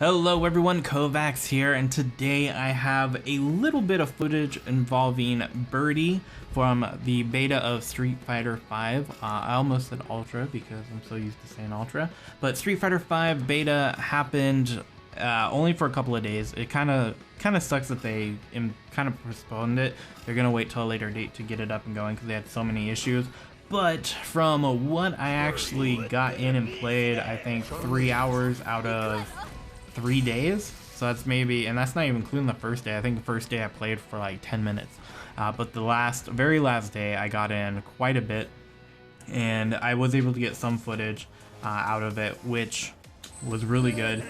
Hello everyone, Kovacs here, and today I have a little bit of footage involving Birdie from the beta of Street Fighter V. I almost said Ultra because I'm so used to saying Ultra, but Street Fighter V beta happened only for a couple of days. It kind of sucks that they kind of postponed it. They're gonna wait till a later date to get it up and going because they had so many issues. But from what I actually got in and played, I think 3 hours out of 3 days, so that's maybe, and that's not even including the first day. I think the first day I played for like 10 minutes, but the very last day I got in quite a bit, and I was able to get some footage out of it, which was really good.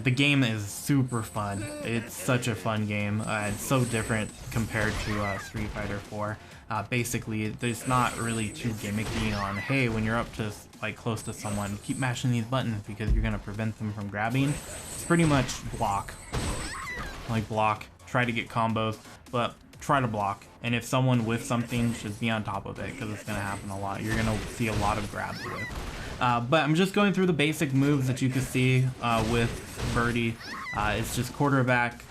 The game is super fun. It's such a fun game. It's so different compared to Street Fighter 4. Basically, there's not really too gimmicky on, hey, when you're up to like close to someone, keep mashing these buttons because you're gonna prevent them from grabbing. It's pretty much block, try to get combos, but try to block. And if someone with something, just be on top of it because it's gonna happen a lot. You're gonna see a lot of grabs with. But I'm just going through the basic moves that you can see with Birdie. It's just quarterback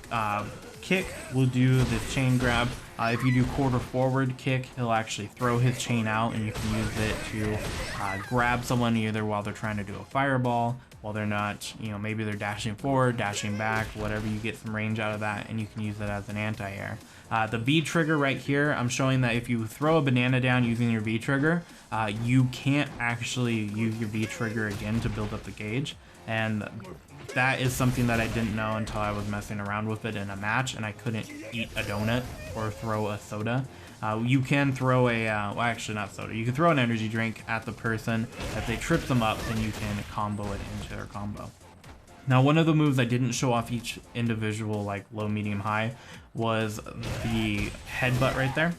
kick will do the chain grab. If you do quarter forward kick, he'll actually throw his chain out and you can use it to grab someone either while they're trying to do a fireball, while they're not, maybe they're dashing forward, dashing back, whatever, you get some range out of that and you can use it as an anti-air. The V trigger right here, I'm showing that if you throw a banana down using your V trigger, you can't actually use your V trigger again to build up the gauge. And that is something that I didn't know until I was messing around with it in a match and I couldn't eat a donut or throw a soda. You can throw a, well actually not soda, you can throw an energy drink at the person. If they trip them up, then you can combo it into their combo. Now, one of the moves I didn't show off each individual, like low, medium, high, was the headbutt right there.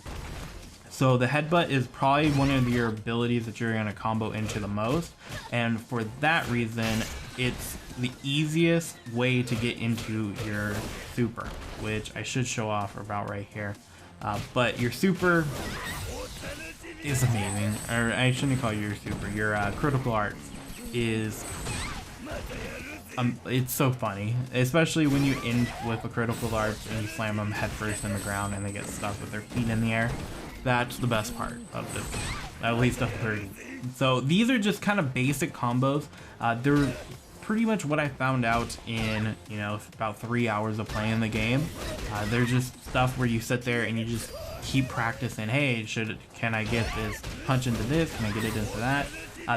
So the headbutt is probably one of your abilities that you're gonna combo into the most. And for that reason, it's the easiest way to get into your super, which I should show off about right here. But your super is amazing, or I shouldn't call you your super, your critical arts is, it's so funny, especially when you end with a critical arts and you slam them head first in the ground and they get stuck with their feet in the air. That's the best part of this game, at least of 30. So these are just kind of basic combos. They're pretty much what I found out in, about 3 hours of playing the game. They're just stuff where you sit there and you just keep practicing. Hey, can I get this punch into this? Can I get it into that?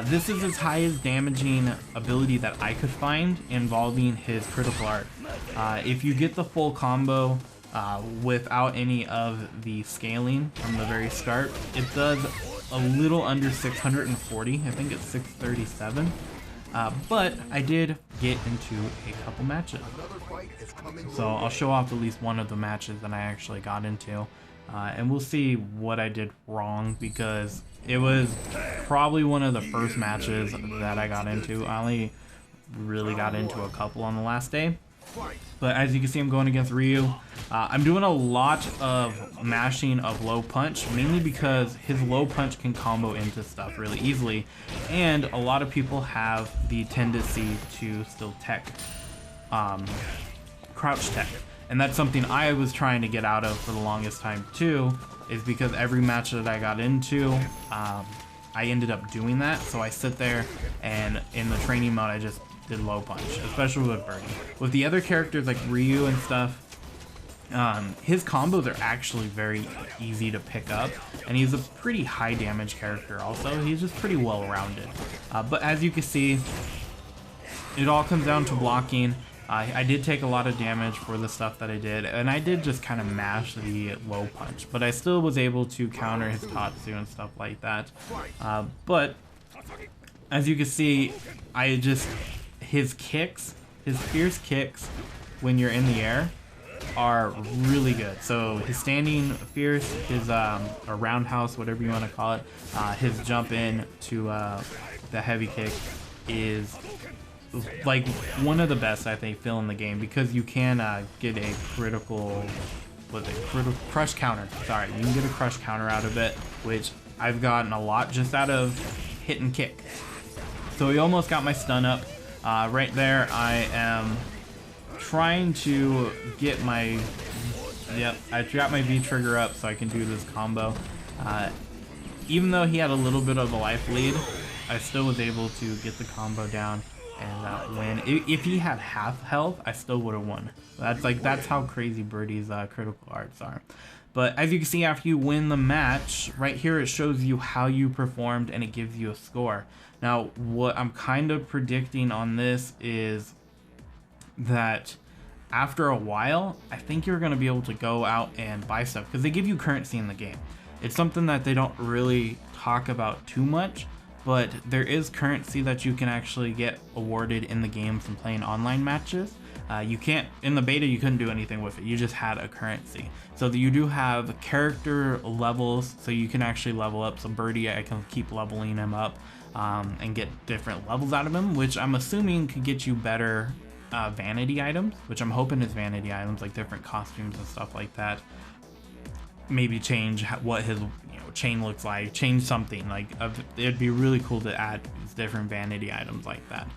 This is his highest damaging ability that I could find involving his critical art. If you get the full combo without any of the scaling from the very start, it does a little under 640. I think it's 637. But I did get into a couple matches. So I'll show off at least one of the matches that I actually got into. And we'll see what I did wrong because it was probably one of the first matches that I got into. I only really got into a couple on the last day. But as you can see, I'm going against Ryu. I'm doing a lot of mashing of low punch, mainly because his low punch can combo into stuff really easily. And a lot of people have the tendency to still tech, crouch tech. And that's something I was trying to get out of for the longest time too, is because every match that I got into, I ended up doing that. So I sit there and in the training mode, I just did low punch, especially with Birdie. With the other characters like Ryu and stuff, his combos are actually very easy to pick up, and he's a pretty high damage character also. He's just pretty well rounded. But as you can see, it all comes down to blocking. I did take a lot of damage for the stuff that I did, and I did just kind of mash the low punch, but I still was able to counter his Tatsu and stuff like that. But as you can see, his kicks, his fierce kicks when you're in the air are really good. So his standing fierce, his a roundhouse, whatever you want to call it, his jump in to the heavy kick is like one of the best I think feel in the game because you can get a critical crush counter. Sorry, you can get a crush counter out of it, which I've gotten a lot just out of hit and kick. So he almost got my stun up. Right there, I am trying to get my, yep, I got my V trigger up so I can do this combo. Even though he had a little bit of a life lead, I still was able to get the combo down and win. If he had half health, I still would have won. That's how crazy Birdie's critical arts are. But as you can see, after you win the match, right here it shows you how you performed and it gives you a score. Now, what I'm kind of predicting on this is that after a while, I think you're going to be able to go out and buy stuff because they give you currency in the game. It's something that they don't really talk about too much, but there is currency that you can actually get awarded in the game from playing online matches. You can't, in the beta, you couldn't do anything with it. You just had a currency. So you do have character levels, so you can actually level up. So Birdie, I can keep leveling him up and get different levels out of him, which I'm assuming could get you better vanity items, which I'm hoping is vanity items, like different costumes and stuff like that. Maybe change what his chain looks like, change something like it'd be really cool to add different vanity items like that.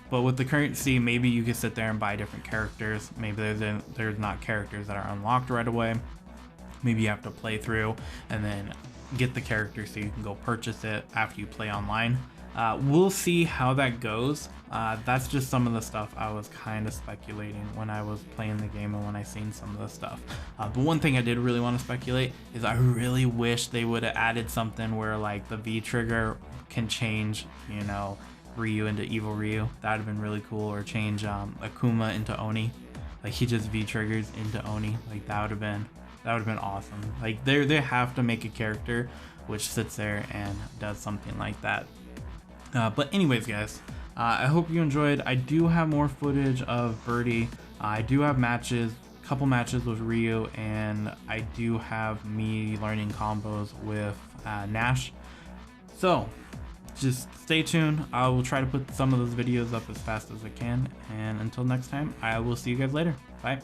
But with the currency, maybe you could sit there and buy different characters. Maybe there's not characters that are unlocked right away. Maybe you have to play through and then get the character so you can go purchase it after you play online. We'll see how that goes. That's just some of the stuff I was kind of speculating when I was playing the game and when I seen some of the stuff. But one thing I did really want to speculate is I really wish they would have added something where like the V trigger can change, you know, Ryu into Evil Ryu. That would have been really cool. Or change Akuma into Oni. Like he just V triggers into Oni. Like that would have been awesome. Like they have to make a character which sits there and does something like that. But anyways, guys, I hope you enjoyed. I do have more footage of Birdie. I do have matches, a couple matches with Ryu, and I do have me learning combos with Nash. So just stay tuned. I will try to put some of those videos up as fast as I can. And until next time, I will see you guys later. Bye.